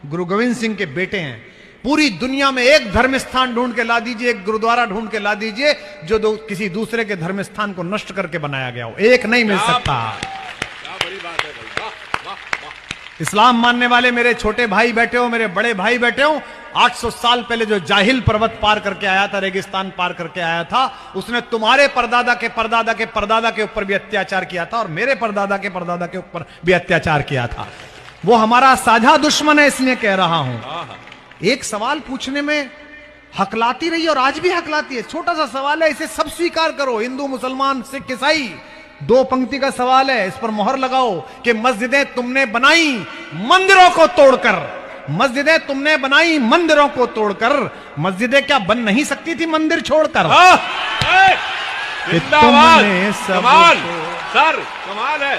गुरु गोविंद सिंह के बेटे हैं। पूरी दुनिया में एक धर्म स्थान ढूंढ के ला दीजिए, एक गुरुद्वारा ढूंढ के ला दीजिए जो किसी दूसरे के धर्म स्थान को नष्ट करके बनाया गया हो, एक नहीं मिल सकता। इस्लाम मानने वाले मेरे छोटे भाई बैठे हो, मेरे बड़े भाई बैठे हो, 800 साल पहले जो जाहिल पर्वत पार करके आया था, रेगिस्तान पार करके आया था, उसने तुम्हारे परदादा के परदादा के परदादा के ऊपर भी अत्याचार किया था और मेरे परदादा के परदादा के ऊपर भी अत्याचार किया था। वो हमारा साझा दुश्मन है, इसलिए कह रहा हूं। एक सवाल पूछने में हकलाती रही और आज भी हकलाती है। छोटा सा सवाल है, इसे सब स्वीकार करो, हिंदू मुसलमान सिख ईसाई। 2 पंक्ति का सवाल है, इस पर मोहर लगाओ कि मस्जिदें तुमने बनाई मंदिरों को तोड़कर, मस्जिदें तुमने बनाई मंदिरों को तोड़कर। मस्जिदें क्या बन नहीं सकती थी मंदिर छोड़कर? तुमने सब कमाल, सर कमाल है।